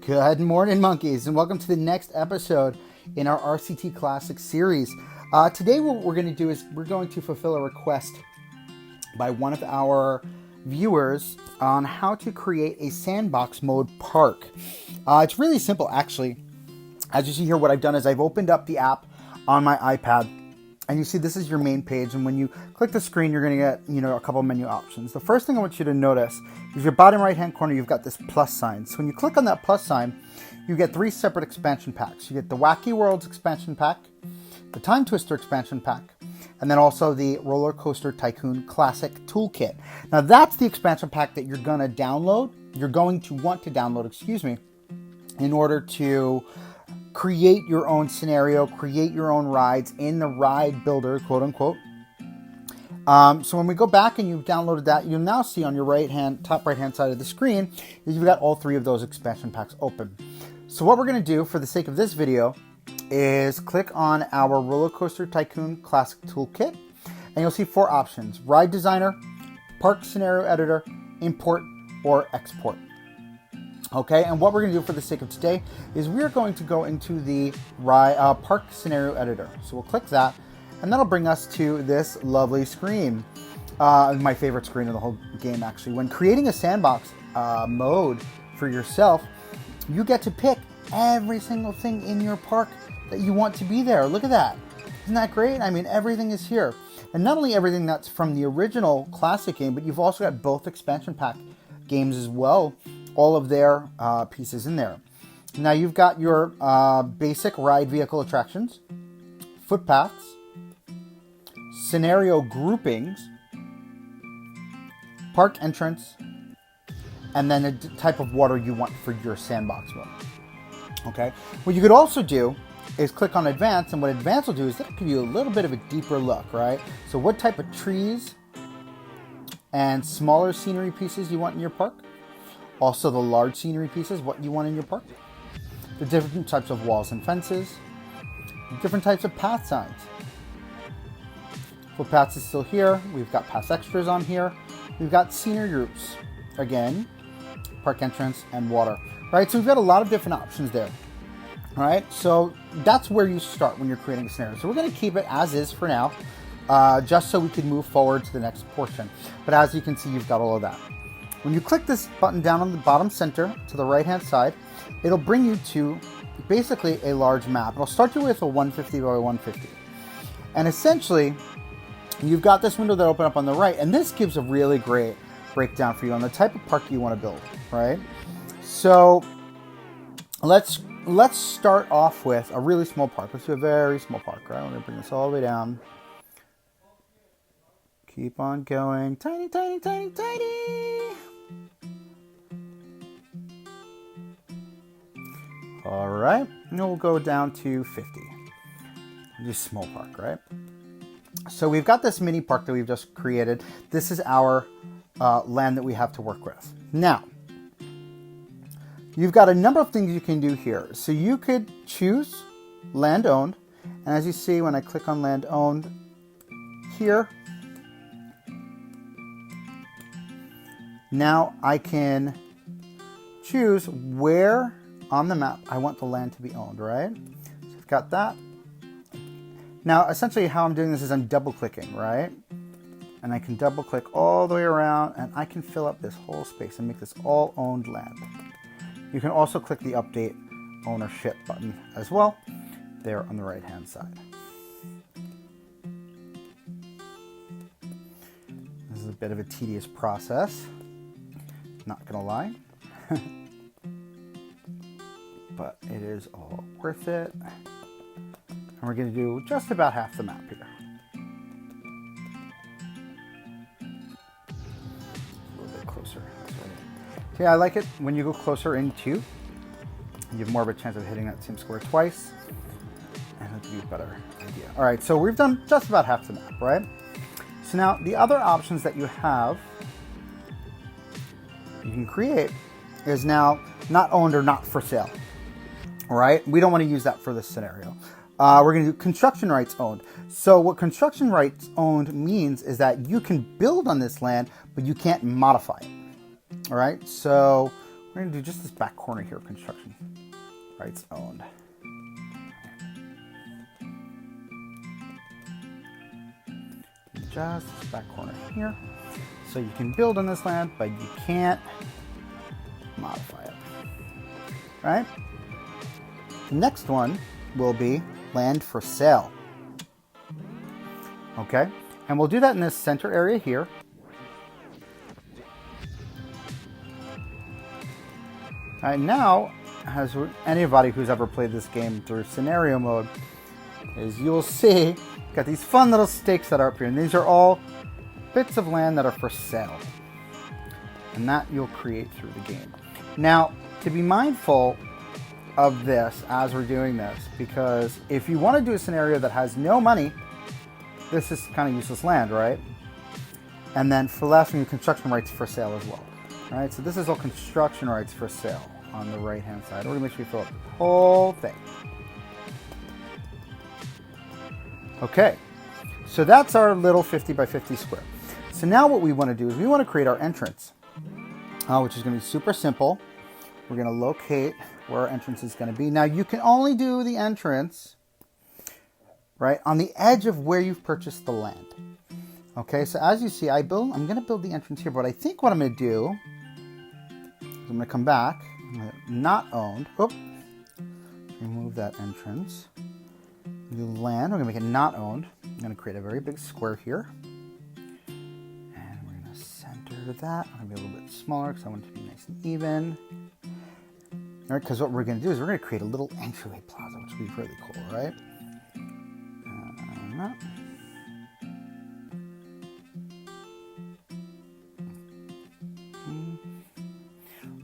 Good morning, monkeys, and welcome to the next episode in our RCT Classic series. Today what we're going to do is we're going to fulfill a request by one of our viewers on how to create a sandbox mode park. It's really simple, actually. As you see here, what I've done is I've opened up the app on my iPad, and you see this is your main page, and when you click the screen, you're going to get, a couple menu options. The first thing I want you to notice is your bottom right-hand corner, you've got this plus sign. So when you click on that plus sign, you get three separate expansion packs. You get the Wacky Worlds expansion pack, the Time Twister expansion pack, and then also the Roller Coaster Tycoon Classic Toolkit. Now that's the expansion pack that you're going to want to download, in order to create your own scenario, create your own rides in the ride builder, quote unquote. So when we go back and you've downloaded that, you'll now see on your top right hand side of the screen that you've got all three of those expansion packs open. So what we're going to do for the sake of this video is click on our Roller Coaster Tycoon Classic Toolkit, and you'll see four options: Ride Designer, Park Scenario Editor, Import, or Export. Okay, and what we're going to do for the sake of today is we're going to go into the Park Scenario Editor. So we'll click that, and that'll bring us to this lovely screen. My favorite screen of the whole game, actually. When creating a sandbox mode for yourself, you get to pick every single thing in your park that you want to be there. Look at that. Isn't that great? I mean, everything is here. And not only everything that's from the original classic game, but you've also got both expansion pack games as well. All of their pieces in there. Now you've got your basic ride vehicle attractions, footpaths, scenario groupings, park entrance, and then the type of water you want for your sandbox mode. Okay. What you could also do is click on Advanced, and what Advanced will do is that'll give you a little bit of a deeper look, right? So what type of trees and smaller scenery pieces you want in your park. Also the large scenery pieces, what you want in your park. The different types of walls and fences. Different types of path signs. Footpaths is still here. We've got path extras on here. We've got scenery groups. Again, park entrance and water. Right, so we've got a lot of different options there. All right, so that's where you start when you're creating a scenario. So we're going to keep it as is for now, just so we can move forward to the next portion. But as you can see, you've got all of that. When you click this button down on the bottom center to the right hand side, it'll bring you to basically a large map. It'll start you with a 150 by 150. And essentially, you've got this window that open up on the right, and this gives a really great breakdown for you on the type of park you want to build, right? So let's start off with a really small park. Let's do a very small park, right? I'm going to bring this all the way down. Keep on going. Tiny, tiny, tiny, tiny. All right, and we'll go down to 50. Just small park, right? So we've got this mini park that we've just created. This is our land that we have to work with. Now, you've got a number of things you can do here. So you could choose land owned. And as you see, when I click on land owned here, now I can choose where on the map I want the land to be owned, right? So I've got that. Now, essentially how I'm doing this is I'm double clicking, right? And I can double click all the way around, and I can fill up this whole space and make this all owned land. You can also click the update ownership button as well, there on the right hand side. This is a bit of a tedious process, not gonna lie. But it is all worth it. And we're going to do just about half the map here. A little bit closer. So yeah, I like it when you go closer in too. You have more of a chance of hitting that same square twice. And it'll give you a better idea. All right, so we've done just about half the map, right? So now the other options that you have, you can create, is now not owned or not for sale. All right, we don't want to use that for this scenario. We're going to do construction rights owned. So what construction rights owned means is that you can build on this land, but you can't modify it. All right, so We're going to do just this back corner here, construction rights owned. Just this back corner here. So you can build on this land, but you can't modify it. Right? The next one will be land for sale. Okay? And we'll do that in this center area here. All right, now, as anybody who's ever played this game through scenario mode, is you'll see, got these fun little stakes that are up here, and these are all bits of land that are for sale. And that you'll create through the game. Now, to be mindful of this as we're doing this, because if you want to do a scenario that has no money, this is kind of useless land, right? And then for the last one, construction rights for sale as well. All right, so this is all construction rights for sale on the right-hand side. We're going to make sure we fill up the whole thing. Okay, so that's our little 50 by 50 square. So now what we want to do is we want to create our entrance, which is going to be super simple. We're going to locate where our entrance is going to be. Now you can only do the entrance, right, on the edge of where you've purchased the land. Okay, so as you see, I'm going to build the entrance here, but I think what I'm going to do is I'm going to come back, not owned. Oop, remove that entrance. New land, we're going to make it not owned. I'm going to create a very big square here. And we're going to center that. I'm going to be a little bit smaller because I want it to be nice and even. All right, because what we're going to do is we're going to create a little entryway plaza, which will be really cool, right?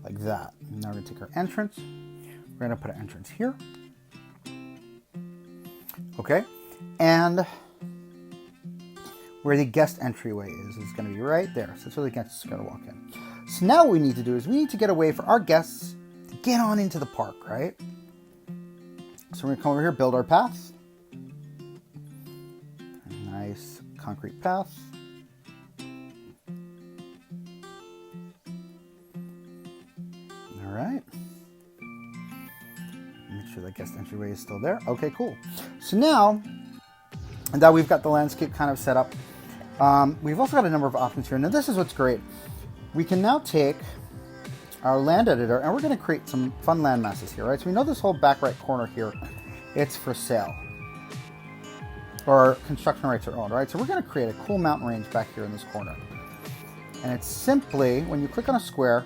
Like that. Now we're going to take our entrance. We're going to put an entrance here. Okay, and where the guest entryway is going to be right there. So that's where the guests are going to walk in. So now what we need to do is we need to get a way for our guests to get on into the park, right? So we're going to come over here, build our path. A nice concrete path. All right. Make sure the guest entryway is still there. Okay, cool. So now that we've got the landscape kind of set up, we've also got a number of options here. Now this is what's great. We can now take our land editor and we're going to create some fun land masses here, right? So we know this whole back right corner here, it's for sale. Or construction rights are owned, right? So we're going to create a cool mountain range back here in this corner. And it's simply, when you click on a square,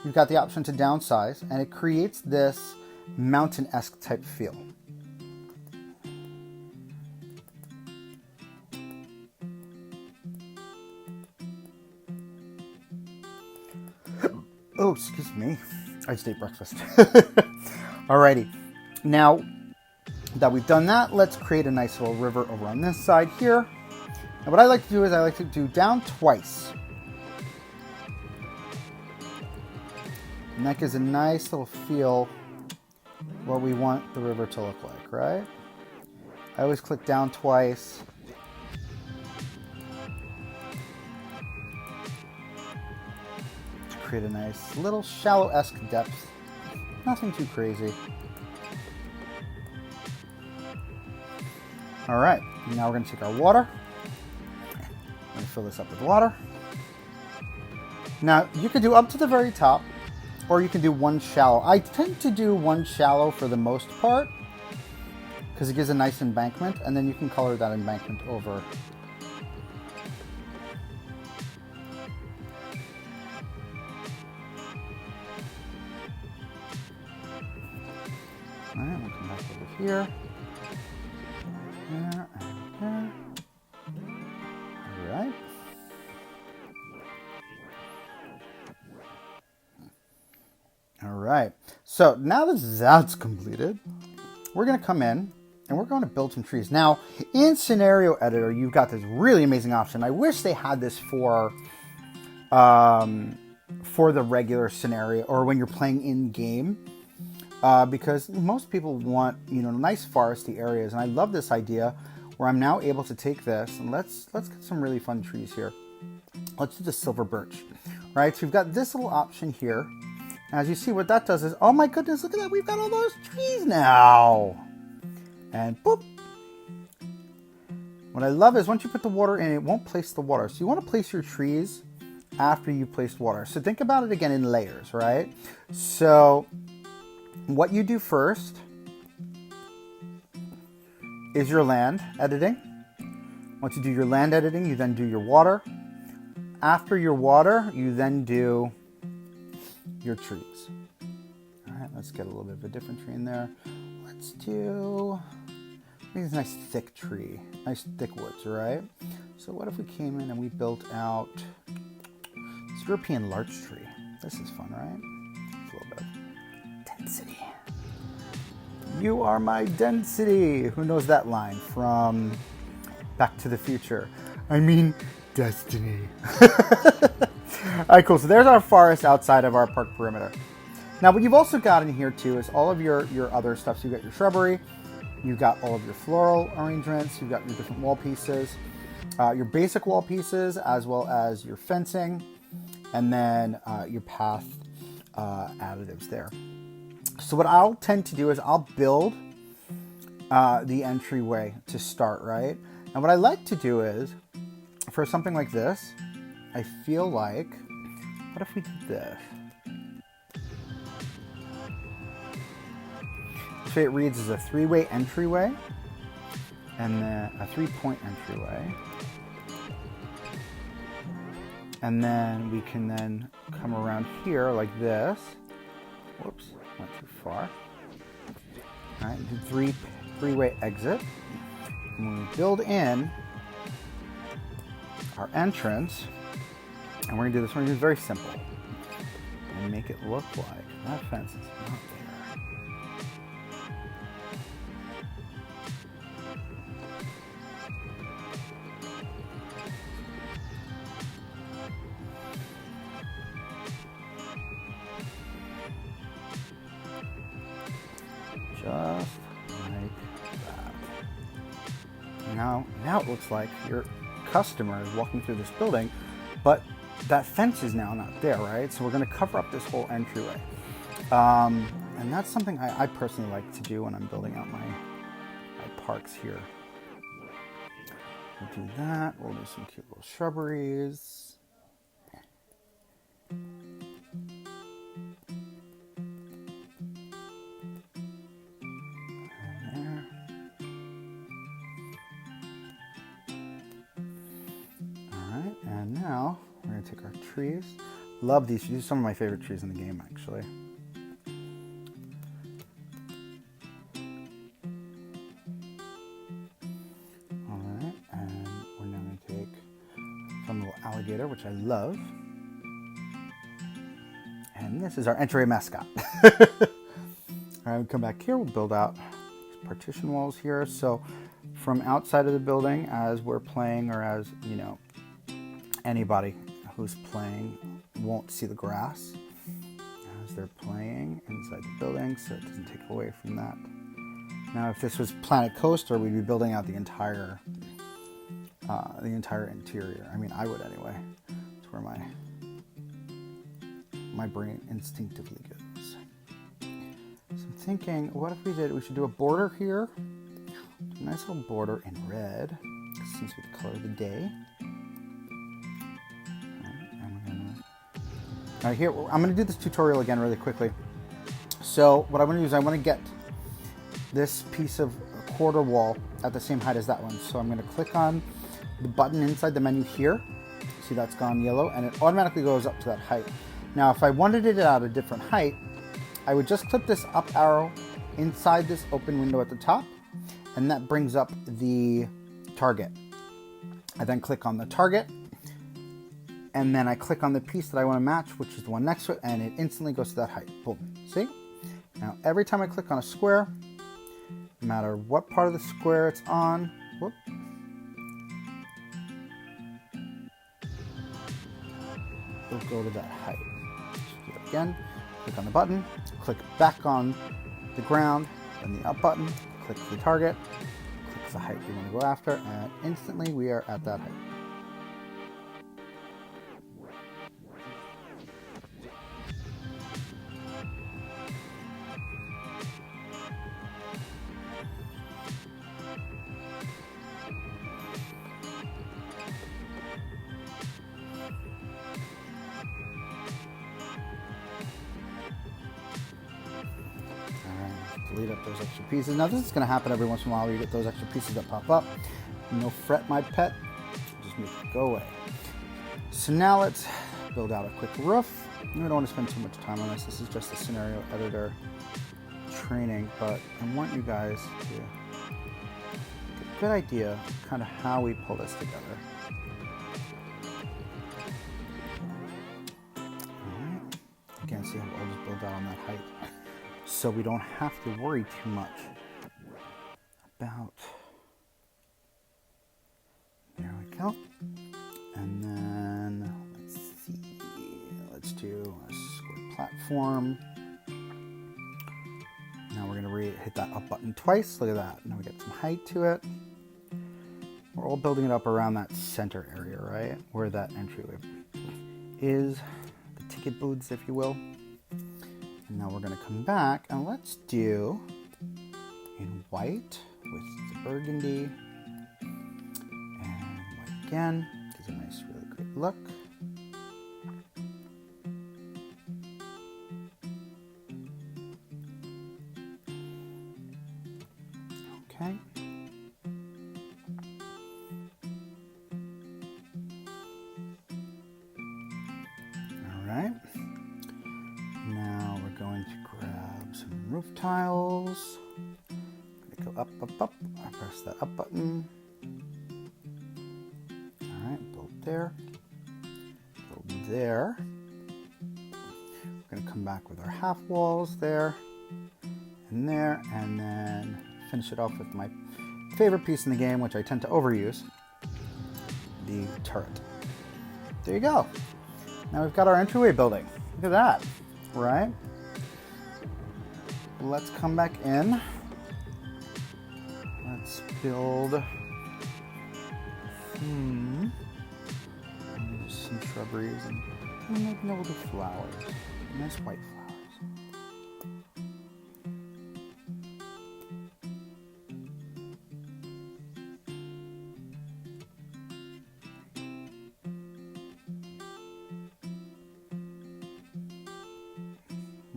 you've got the option to downsize and it creates this mountain-esque type feel. Oh, excuse me. I just ate breakfast. Alrighty. Now that we've done that, let's create a nice little river over on this side here. And what I like to do is I like to do down twice. And that gives a nice little feel what we want the river to look like, right? I always click down twice. To create a nice little shallow-esque depth. Nothing too crazy. All right, now we're going to take our water. We're going to fill this up with water. Now, you can do up to the very top, or you can do one shallow. I tend to do one shallow for the most part, because it gives a nice embankment, and then you can color that embankment over. All right, we'll come back over here. There and there. All right. All right. So now that that's completed, we're going to come in and we're going to build some trees. Now, in Scenario Editor, you've got this really amazing option. I wish they had this for the regular scenario or when you're playing in game. Because most people want, nice foresty areas, and I love this idea where I'm now able to take this and let's get some really fun trees here. Let's do the silver birch, right? So we've got this little option here As you see, what that does is, oh my goodness, look at that. We've got all those trees now. And boop. What I love is once you put the water in, it won't place the water. So you want to place your trees after you placed water. So think about it again in layers, right? So what you do first is your land editing. Once you do your land editing, you then do your water. After your water, you then do your trees. All right, let's get a little bit of a different tree in there. Let's do, I think it's a nice thick tree, nice thick woods, right? So what if we came in and we built out this European larch tree? This is fun, right? It's a little bit of density. You are my density. Who knows that line from Back to the Future? I mean, destiny. All right, cool. So there's our forest outside of our park perimeter. Now, what you've also got in here too is all of your other stuff. So you've got your shrubbery, you've got all of your floral arrangements, you've got your different wall pieces, your basic wall pieces, as well as your fencing, and then your path additives there. So what I'll tend to do is I'll build the entryway to start, right? And what I like to do is, for something like this, I feel like, what if we did this? This way it reads as a three-way entryway, and then a three-point entryway. And then we can then come around here like this. Whoops, went too far. All right, do three-way exit. And when we build in our entrance, and we're gonna do this, we're gonna do it very simple and make it look like that fence is not there. Just like that. Now it looks like your customer is walking through this building, but that fence is now not there, right? So we're going to cover up this whole entryway. And that's something I personally like to do when I'm building out my parks here. We'll do that. We'll do some cute little shrubberies. And now we're going to take our trees. Love these. These are some of my favorite trees in the game, actually. All right, and we're now going to take some little alligator, which I love. And this is our entry mascot. All right, we'll come back here. We'll build out partition walls here. So from outside of the building, as we're playing, or as, you know, anybody who's playing won't see the grass as they're playing inside the building, so it doesn't take away from that. Now, if this was Planet Coaster, we'd be building out the entire interior. I mean, I would anyway. It's where my brain instinctively goes. So I'm thinking, what if we should do a border here? A nice little border in red. Seems to be the color of the day. All right, here, I'm going to do this tutorial again really quickly. So what I want to do is I want to get this piece of quarter wall at the same height as that one. So I'm going to click on the button inside the menu here. See, that's gone yellow, and it automatically goes up to that height. Now, if I wanted it at a different height, I would just click this up arrow inside this open window at the top, and that brings up the target. I then click on the target, and then I click on the piece that I want to match, which is the one next to it, and it instantly goes to that height. Boom. See? Now, every time I click on a square, no matter what part of the square it's on, whoop, it'll go to that height. Just do it again. Click on the button, click back on the ground, then the up button, click the target, click the height you want to go after, and instantly we are at that height. delete up those extra pieces. Now this is going to happen every once in a while where you get those extra pieces that pop up. No fret, my pet. Just make it go away. So now let's build out a quick roof. I don't want to spend too much time on this. This is just a scenario editor training, but I want you guys to get a good idea of kind of how we pull this together. Alright. Again, see how I'll just build out on that height. So we don't have to worry too much about, there we go. And then let's see, let's do a square platform. Now we're going to hit that up button twice. Look at that. Now we get some height to it. We're all building it up around that center area, right? Where that entryway is, the ticket booths, if you will. And now we're going to come back and let's do in white with the burgundy and white again. Gives a nice, really great look. Okay. All right. Now we're going to grab some roof tiles. I'm going to go up, up, up. I press that up button. All right, build there. Build there. We're going to come back with our half walls there and there, and then finish it off with my favorite piece in the game, which I tend to overuse, the turret. There you go. Now we've got our entryway building. Look at that, right? Let's come back in. Let's build some shrubberies and maybe we'll do flowers. Nice white flowers.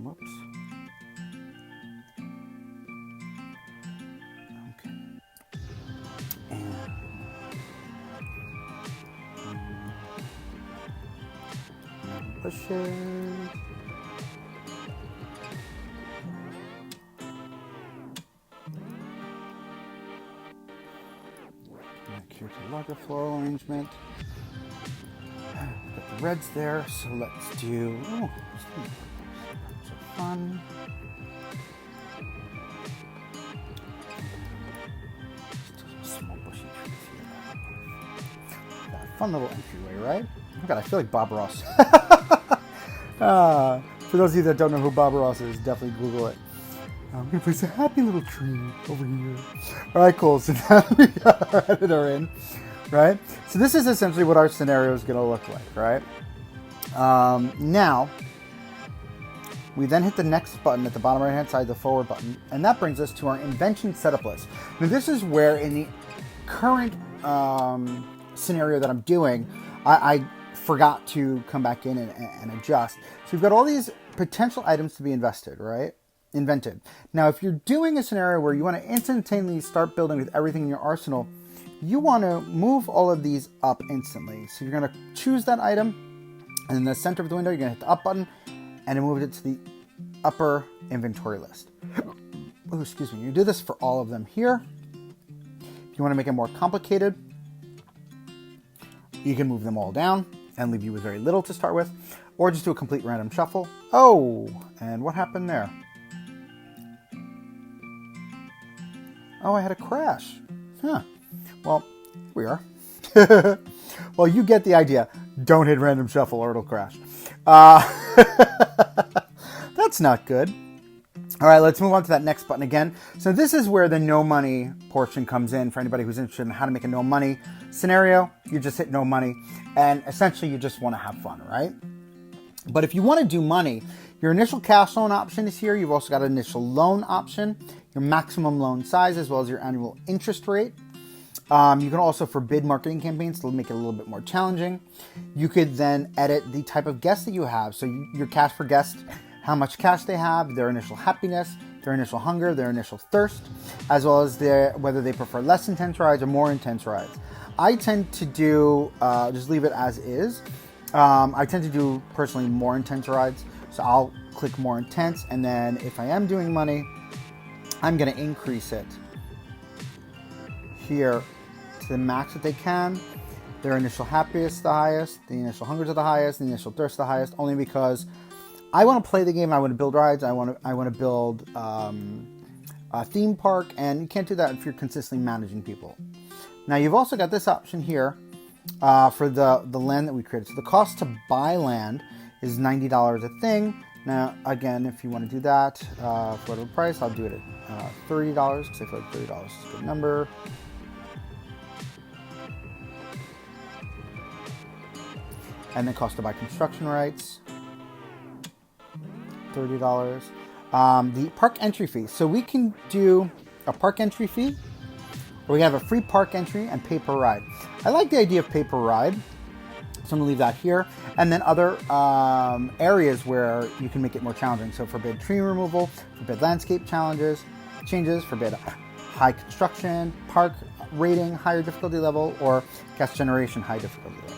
Whoops. Okay. And bushes. Here's the larger floral arrangement. Got the reds there, so let's do fun. Small bushy trees here. Got a fun little entryway, right? Oh God, I feel like Bob Ross. For those of you that don't know who Bob Ross is, definitely Google it. I'm gonna place a happy little tree over here. All right, cool. So now we got our editor in, right? So this is essentially what our scenario is gonna look like, right? Now, we then hit the next button at the bottom right-hand side, the forward button, and that brings us to our invention setup list. Now, this is where in the current scenario that I'm doing, I forgot to come back in and adjust. So we've got all these potential items to be invented. Now, if you're doing a scenario where you want to instantaneously start building with everything in your arsenal, you want to move all of these up instantly. So you're going to choose that item, and in the center of the window, you're going to hit the up button, and it moves it to the upper inventory list. Oh, excuse me. You do this for all of them here. If you want to make it more complicated, you can move them all down and leave you with very little to start with, or just do a complete random shuffle. Oh, and what happened there? Oh, I had a crash. Huh. Well, here we are. Well, you get the idea. Don't hit random shuffle or it'll crash. That's not good. All right, let's move on to that next button again. So this is where the no money portion comes in for anybody who's interested in how to make a no money scenario. You just hit no money, and essentially you just want to have fun, right? But if you want to do money, your initial cash loan option is here. You've also got an initial loan option, your maximum loan size, as well as your annual interest rate. You can also forbid marketing campaigns to make it a little bit more challenging. You could then edit the type of guest that you have. So your cash per guest how much cash they have, their initial happiness, their initial hunger, their initial thirst, as well as whether they prefer less intense rides or more intense rides. I tend to do, just leave it as is. I tend to do personally more intense rides. So I'll click more intense, and then if I am doing money, I'm going to increase it here to the max that they can. Their initial happiness the highest, the initial hunger to the highest, the initial thirst the highest, only because I want to play the game. I want to build rides. I want to build a theme park, and you can't do that if you're consistently managing people. Now you've also got this option here for the land that we created. So the cost to buy land is $90 a thing. Now again, if you want to do that for whatever price, I'll do it at $30 because I feel like $30 is a good number. And the cost to buy construction rights, $30. The park entry fee. So we can do a park entry fee, or we have a free park entry and pay per ride. I like the idea of pay per ride, so I'm gonna leave that here. And then other areas where you can make it more challenging. So forbid tree removal, forbid landscape changes, forbid high construction, park rating, higher difficulty level, or guest generation, high difficulty level.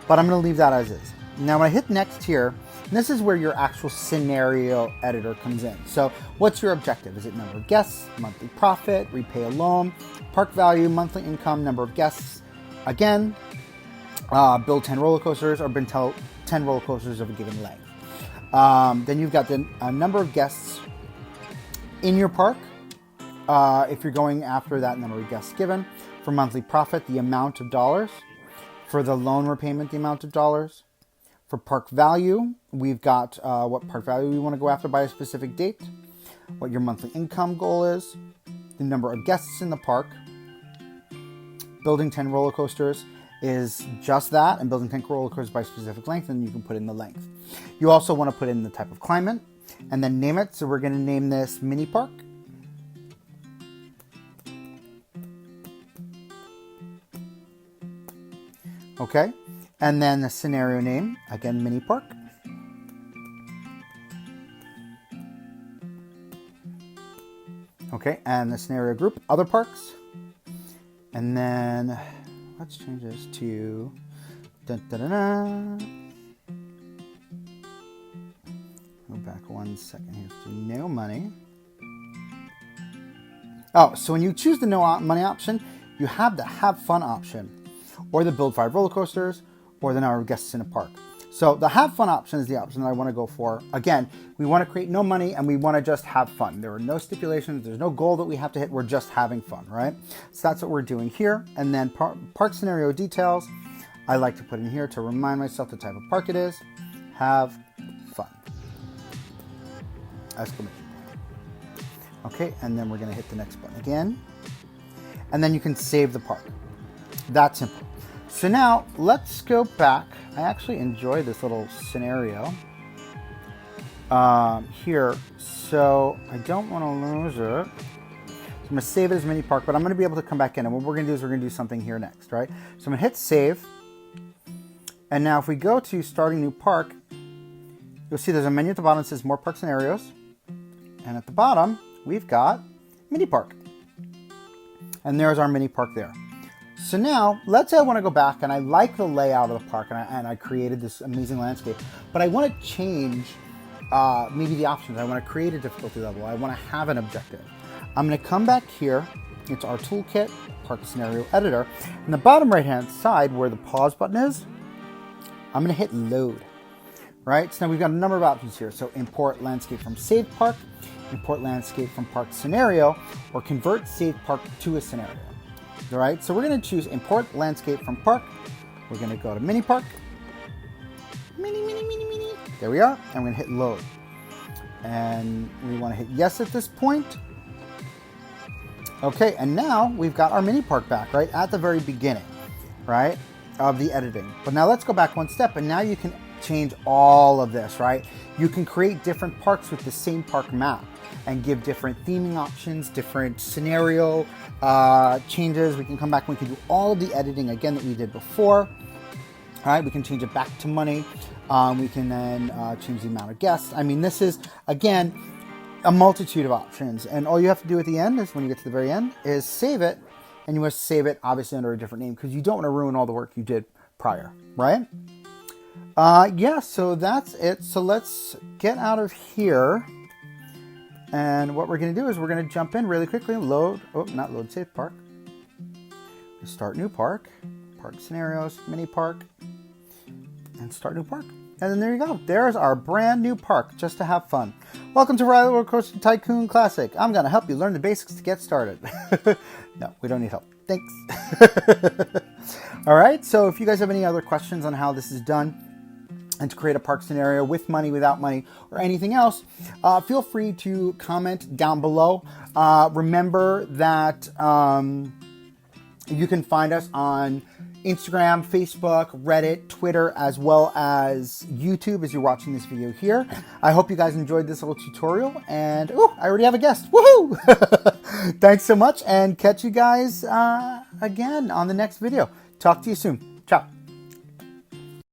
But I'm going to leave that as is. Now when I hit next here, this is where your actual scenario editor comes in. So what's your objective? Is it number of guests, monthly profit, repay a loan, park value, monthly income, number of guests? Again, build 10 roller coasters or build 10 roller coasters of a given length. Then you've got the number of guests in your park. If you're going after that number of guests given. For monthly profit, the amount of dollars. For the loan repayment, the amount of dollars. For park value, we've got what park value we want to go after by a specific date, what your monthly income goal is, the number of guests in the park. Building 10 roller coasters is just that, and building 10 roller coasters by specific length, and you can put in the length. You also want to put in the type of climate, and then name it. So we're going to name this mini park. Okay, and then the scenario name, again, mini park. Okay, and the scenario group, other parks. And then let's change this to go back 1 second here to no money. Oh, so when you choose the no money option, you have the have fun option, or the build 5 roller coasters, or the number of guests in a park. So the have fun option is the option that I want to go for. Again, we want to create no money and we want to just have fun. There are no stipulations. There's no goal that we have to hit. We're just having fun, right? So that's what we're doing here. And then park scenario details, I like to put in here to remind myself the type of park it is. Have fun. Exclamation point. Okay, and then we're going to hit the next button again. And then you can save the park. That simple. So now let's go back. I actually enjoy this little scenario here, so I don't want to lose it. So I'm going to save it as mini park, but I'm going to be able to come back in, and what we're going to do is we're going to do something here next, right? So I'm going to hit save, and now if we go to starting new park, you'll see there's a menu at the bottom that says more park scenarios, and at the bottom we've got mini park, and there's our mini park there. So now, let's say I want to go back and I like the layout of the park and I created this amazing landscape, but I want to change maybe the options. I want to create a difficulty level. I want to have an objective. I'm going to come back here. It's our toolkit, park scenario editor. In the bottom right hand side where the pause button is, I'm going to hit load. Right? So now we've got a number of options here. So import landscape from saved park, import landscape from park scenario, or convert saved park to a scenario. All right, so we're going to choose import landscape from park. We're going to go to mini park. Mini. There we are. And we're going to hit load. And we want to hit yes at this point. Okay, and now we've got our mini park back, right, at the very beginning, right, of the editing. But now let's go back one step, and now you can change all of this, right? You can create different parks with the same park map and give different theming options, different scenario changes. We can come back and we can do all of the editing again that we did before. All right, we can change it back to money. We can then change the amount of guests. I mean, this is, again, a multitude of options. And all you have to do at the end is, when you get to the very end, is save it. And you must save it, obviously, under a different name, because you don't want to ruin all the work you did prior, right? Yeah, so that's it. So let's get out of here. And what we're going to do is we're going to jump in really quickly. Save park. Start new park. Park scenarios, mini park. And start new park. And then there you go. There's our brand new park, just to have fun. Welcome to Roller Coaster Tycoon Classic. I'm going to help you learn the basics to get started. No, we don't need help. Thanks. All right, so if you guys have any other questions on how this is done and to create a park scenario with money, without money, or anything else, feel free to comment down below. Remember that you can find us on Instagram, Facebook, Reddit, Twitter, as well as YouTube as you're watching this video here. I hope you guys enjoyed this little tutorial, and I already have a guest. Woohoo! Thanks so much, and catch you guys again on the next video. Talk to you soon. Ciao.